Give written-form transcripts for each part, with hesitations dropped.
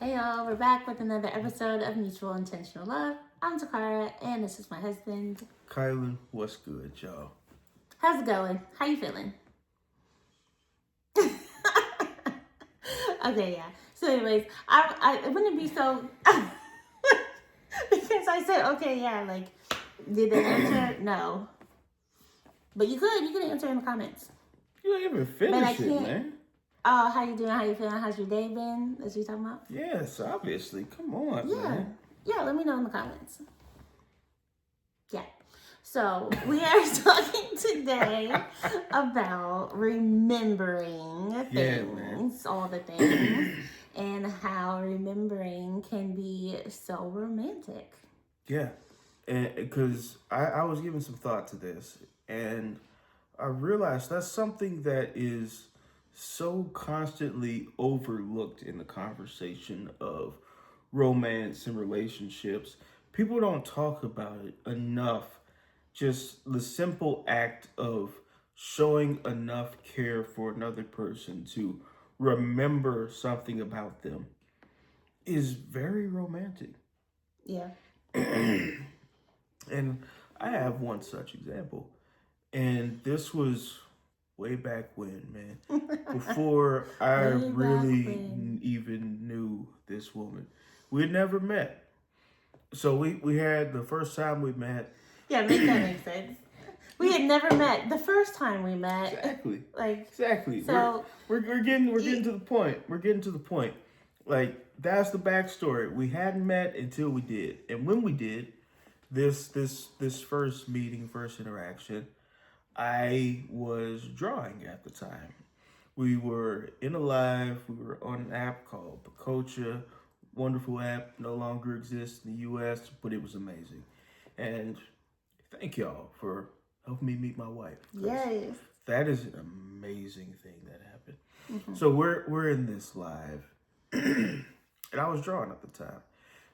Hey y'all, we're back with another episode of Mutual Intentional Love. I'm Takara, and this is my husband. Kylan, what's good, y'all? How's it going? How you feeling? Okay, yeah. So anyways, I wouldn't be so... because I said, okay, yeah, like, did they answer? No. But you could answer in the comments. You ain't even finished it, man. Oh, how you doing? How you feeling? How's your day been? That's what you talking about? Yes, obviously. Come on, man. Yeah, let me know in the comments. Yeah. So, we are talking today about remembering things, all the things, and how remembering can be so romantic. Yeah, and because I was giving some thought to this, and I realized that's something that is so constantly overlooked in the conversation of romance and relationships. People don't talk about it enough. Just the simple act of showing enough care for another person to remember something about them is very romantic. Yeah. And I have one such example. And this was way back when, man. Before I really even knew this woman. We had never met. So we had the first time we met. Yeah, that makes sense. We had never met the first time we met. Exactly. So we're getting to the point. We're getting to the point. Like, that's the backstory. We hadn't met until we did. And when we did, this first meeting, first interaction, I was drawing at the time. We were in a live. We were on an app called Bacocha. Wonderful app. No longer exists in the U.S., but it was amazing. And thank y'all for helping me meet my wife. Yes. That is an amazing thing that happened. Mm-hmm. So we're in this live. And I was drawing at the time.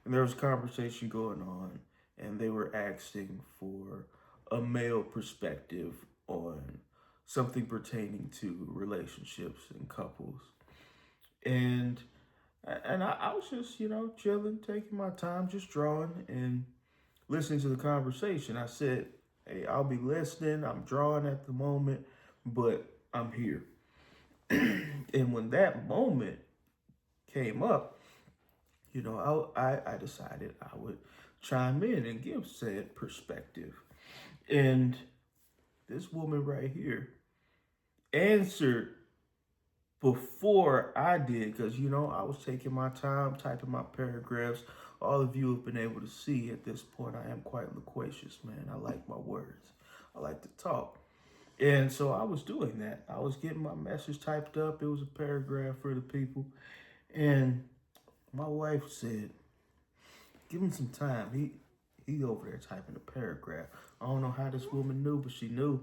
And there was a conversation going on. And they were asking for a male perspective on something pertaining to relationships and couples. And I was just, chilling, taking my time, just drawing and listening to the conversation. I said, hey, I'll be listening. I'm drawing at the moment, but I'm here. And when that moment came up, I decided I would chime in and give said perspective. And this woman right here answered before I did, because, I was taking my time, typing my paragraphs. All of you have been able to see at this point, I am quite loquacious, man. I like my words. I like to talk. And so I was doing that. I was getting my message typed up. It was a paragraph for the people. And my wife said, give him some time. He over there typing a paragraph. I don't know how this woman knew, but she knew.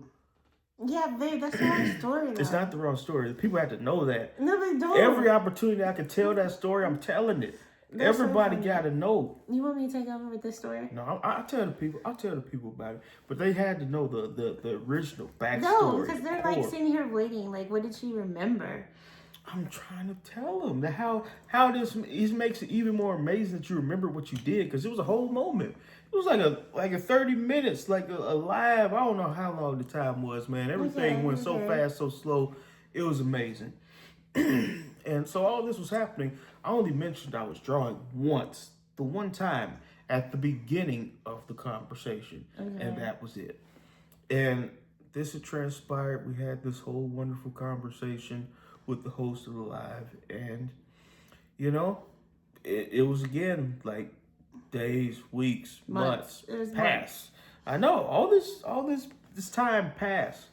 Yeah, babe, that's the wrong story, though. It's not the wrong story. People have to know that. No, they don't. Every opportunity I can tell that story, I'm telling it. That's everybody got to know. You want me to take over with this story? No, I'll tell the people. I'll tell the people about it. But they had to know the original backstory. No, because they're like sitting here waiting. Like, what did she remember? I'm trying to tell them that how this makes it even more amazing that you remember what you did, because it was a whole moment. It was like a 30 minutes, like a live. I don't know how long the time was, man. Everything went so fast, so slow. It was amazing. And so all this was happening. I only mentioned I was drawing once, the one time at the beginning of the conversation, and that was it. And this had transpired. We had this whole wonderful conversation with the host of the live, and it was again like days, weeks, months pass. I know all this time passed,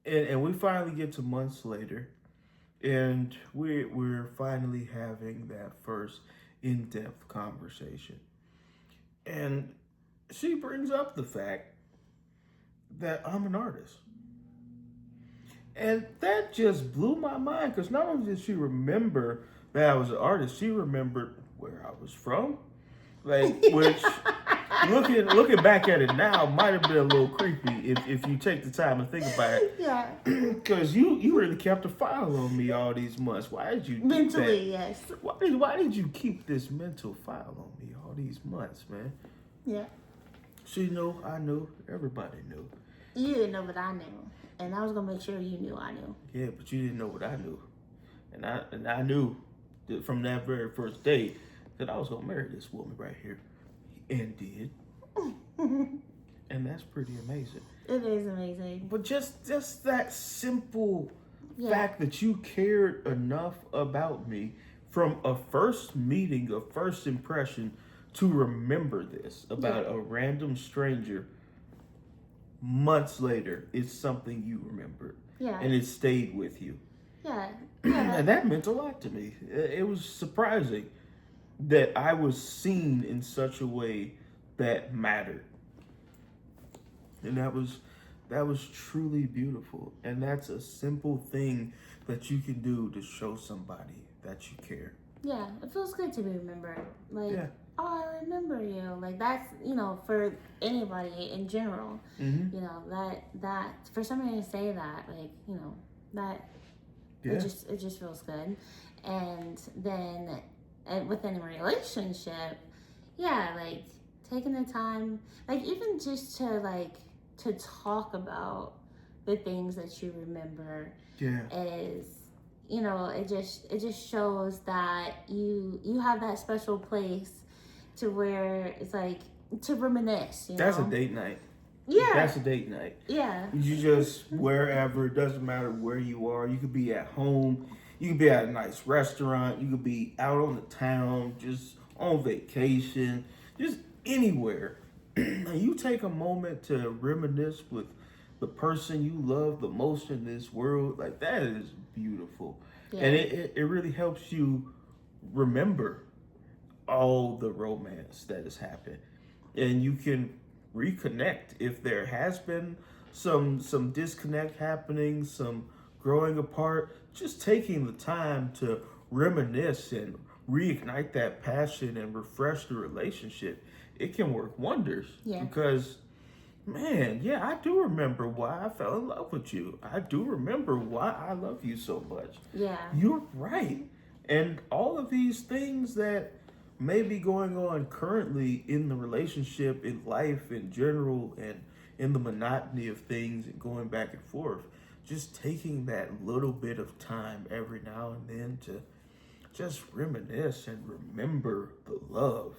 and we finally get to months later, and we're finally having that first in-depth conversation, and she brings up the fact that I'm an artist. And that just blew my mind, because not only did she remember that I was an artist, she remembered where I was from, which looking back at it now, might have been a little creepy if you take the time to think about it. Yeah. Because you really kept a file on me all these months. Why did you do Mentally, that? yes. Why did you keep this mental file on me all these months, man? Yeah. She knew, I knew, everybody knew. You didn't know what I knew, and I was gonna make sure you knew I knew. Yeah, but you didn't know what I knew, and I knew that from that very first day that I was gonna marry this woman right here, and did, and that's pretty amazing. It is amazing. But just that simple Yeah. fact that you cared enough about me from a first meeting, a first impression, to remember this about a random stranger. Months later, it's something you remembered. Yeah. And it stayed with you. Yeah. And that meant a lot to me. It was surprising that I was seen in such a way that mattered. And that was truly beautiful. And that's a simple thing that you can do to show somebody that you care. Yeah, it feels good to be remembered. Like, Yeah. oh, I remember you. Like, that's, for anybody in general, that for somebody to say that, like, that it just feels good. And then within a relationship, yeah, like taking the time, like even just to talk about the things that you remember is, it just shows that you have that special place to where it's like to reminisce. That's a date night. Yeah. That's a date night. Yeah. You just, wherever, it doesn't matter where you are. You could be at home. You could be at a nice restaurant. You could be out on the town, just on vacation, just anywhere. And you take a moment to reminisce with the person you love the most in this world. Like, that is beautiful. Yeah. And it really helps you remember all the romance that has happened. And you can reconnect if there has been some disconnect happening, some growing apart. Just taking the time to reminisce and reignite that passion and refresh the relationship, it can work wonders. Yeah. Because, man, yeah, I do remember why I fell in love with you. I do remember why I love you so much. Yeah. You're right. And all of these things that may be going on currently in the relationship, in life in general, and in the monotony of things and going back and forth, just taking that little bit of time every now and then to just reminisce and remember the love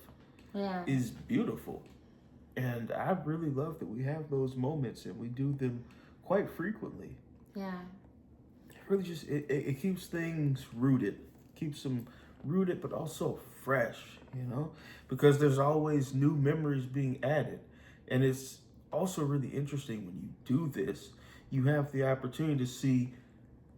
is beautiful. And I really love that we have those moments and we do them quite frequently. Yeah. It really just, it keeps things rooted, keeps them rooted, but also fresh, because there's always new memories being added. And it's also really interesting when you do this, you have the opportunity to see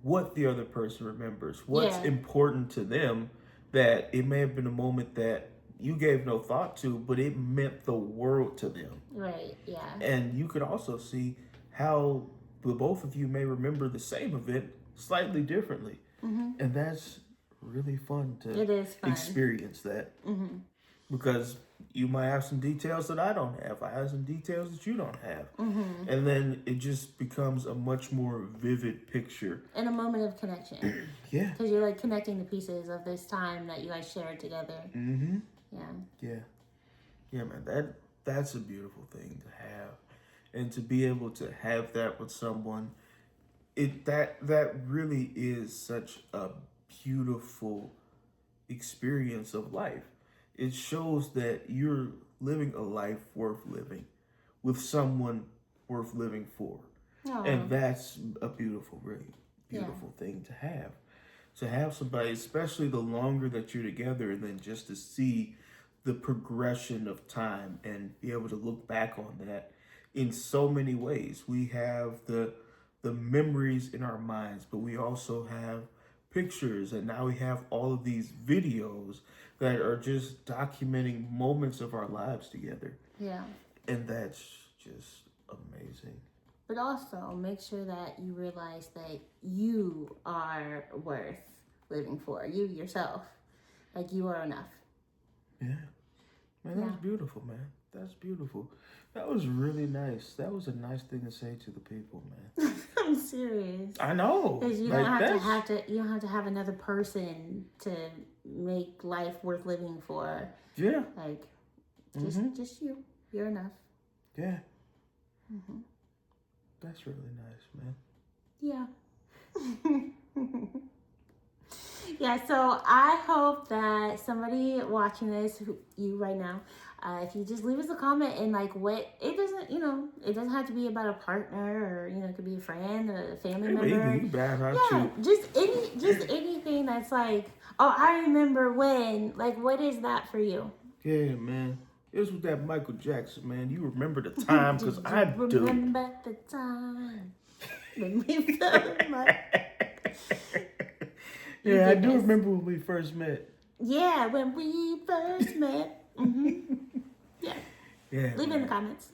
what the other person remembers, what's important to them, that it may have been a moment that you gave no thought to, but it meant the world to them. Right, yeah. And you could also see how the both of you may remember the same event slightly differently. Mm-hmm. And that's really fun to experience that. Mm-hmm. Because you might have some details that I don't have. I have some details that you don't have. Mm-hmm. And then it just becomes a much more vivid picture. And a moment of connection. Yeah. Because you're like connecting the pieces of this time that you guys shared together. Mm-hmm. Yeah. Yeah. Yeah, man. That's a beautiful thing to have. And to be able to have that with someone, that really is such a beautiful experience of life. It shows that you're living a life worth living with someone worth living for. Aww. And that's a beautiful, really beautiful thing to have. To have somebody, especially the longer that you're together, and then just to see the progression of time and be able to look back on that in so many ways. We have the memories in our minds, but we also have pictures, and now we have all of these videos that are just documenting moments of our lives together. Yeah. And that's just amazing. But also make sure that you realize that you are worth living for. You yourself. Like, you are enough. Yeah. Man, that's beautiful, man. That's beautiful. That was really nice. That was a nice thing to say to the people, man. I'm serious. I know. Because you Like, don't you don't have to have another person to make life worth living for. Yeah. Like, just you. You're enough. Yeah. That's really nice, man. Yeah. Yeah, so I hope that somebody watching this, you right now, if you just leave us a comment and like what it doesn't, it doesn't have to be about a partner or it could be a friend, a family member. Just anything that's like, oh, I remember when. Like, what is that for you? Yeah, man. It was with that Michael Jackson, man. You remember the time, because I do. Remember the time when we felt like. Yeah, I do remember when we first met. Yeah, when we first met. Yeah. Yeah. Leave it in the comments.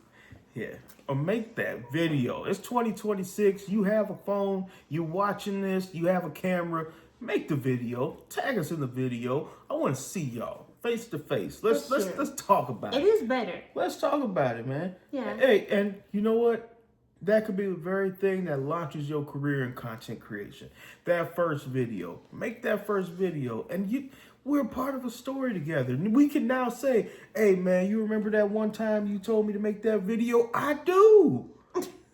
Yeah. Or make that video. It's 2026. You have a phone. You watching this. You have a camera. Make the video. Tag us in the video. I want to see y'all face to face. Let's talk about it. It is better. Let's talk about it, man. Yeah. Hey, and you know what? That could be the very thing that launches your career in content creation. That first video. Make that first video. And we're part of a story together. And we can now say, hey, man, you remember that one time you told me to make that video? I do.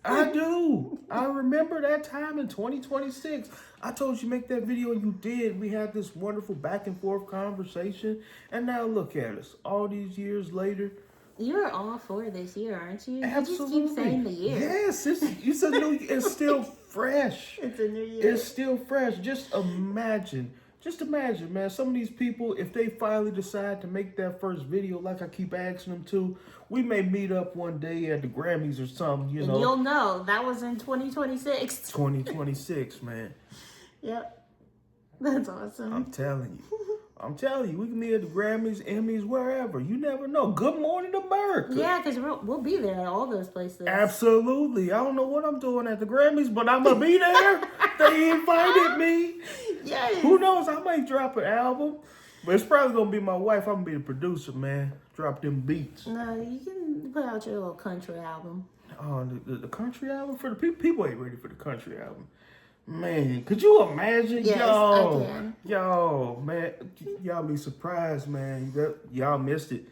I do. I remember that time in 2026. I told you make that video and you did. We had this wonderful back and forth conversation. And now look at us. All these years later. You're all for this year, aren't you? Absolutely. You just keep saying the year. Yes, it's still fresh. It's a new year. It's still fresh. Just imagine, man, some of these people, if they finally decide to make that first video, like I keep asking them to, we may meet up one day at the Grammys or something, And you'll know that was in 2026. 2026, man. Yep. That's awesome. I'm telling you, we can meet at the Grammys, Emmys, wherever. You never know. Good morning, America. Yeah, because we'll be there at all those places. Absolutely. I don't know what I'm doing at the Grammys, but I'm going to be there. They invited me. Yes. Who knows? I might drop an album, but it's probably going to be my wife. I'm going to be the producer, man. Drop them beats. No, you can put out your little country album. Oh, the country album? For the people ain't ready for the country album. Man, could you imagine? Yes, I can. Yo, man, y'all be surprised, man. Y'all missed it.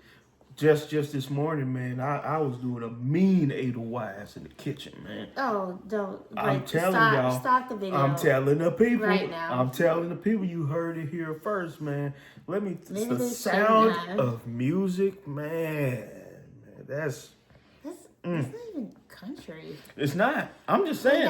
Just this morning, man, I was doing a mean Edelweiss in the kitchen, man. Oh, don't. I'm telling y'all. Stop the video. I'm telling the people. Right now. I'm telling the people. You heard it here first, man. Maybe the sound of music, man. That's not even country. It's not. I'm just saying.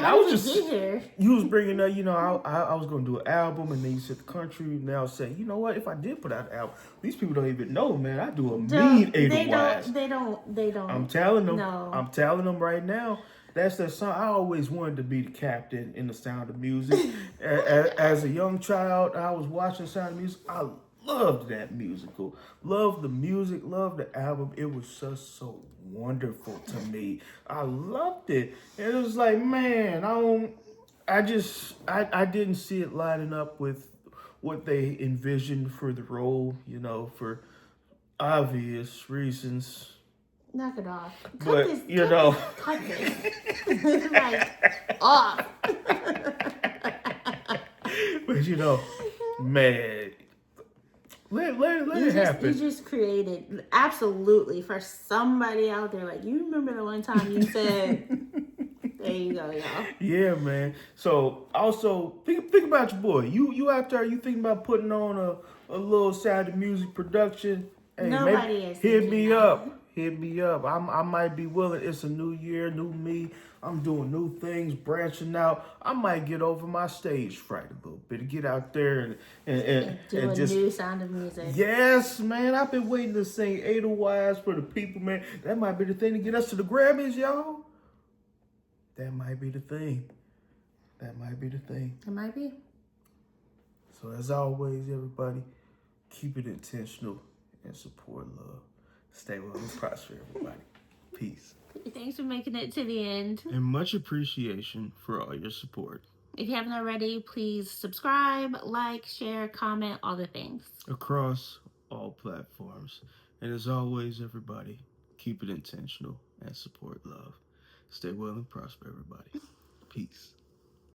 You was bringing up, I was going to do an album, and then you said the country. Now say, you know what? If I did put out an album, these people don't even know, man. I do a mean Edelweiss. They don't. I'm telling them. No. I'm telling them right now. That's that song. I always wanted to be the captain in The Sound of Music. As a young child, I was watching Sound of Music. I loved that musical. Loved the music. Loved the album. It was just so wonderful to me. I loved it. And it was like, man, I didn't see it lining up with what they envisioned for the role, for obvious reasons. Knock it off. Cut this. Like, off. But man, let it happen. You just created, absolutely, for somebody out there, like, you remember the one time you said, there you go, y'all. Yeah, man. So, also, think about your boy. You out there, you thinking about putting on a little Sound of Music production. Hey, nobody is. Hit me up. I might be willing. It's a new year, new me. I'm doing new things, branching out. I might get over my stage fright a little bit, get out there and do just new Sound of Music. Yes, man. I've been waiting to sing Edelweiss for the people, man. That might be the thing to get us to the Grammys, y'all. That might be the thing. It might be. So as always, everybody, keep it intentional and support love. Stay well and prosper, everybody. Peace. Thanks for making it to the end. And much appreciation for all your support. If you haven't already, please subscribe, like, share, comment, all the things. Across all platforms. And as always, everybody, Keep it intentional and support love. Stay well and prosper, everybody. Peace.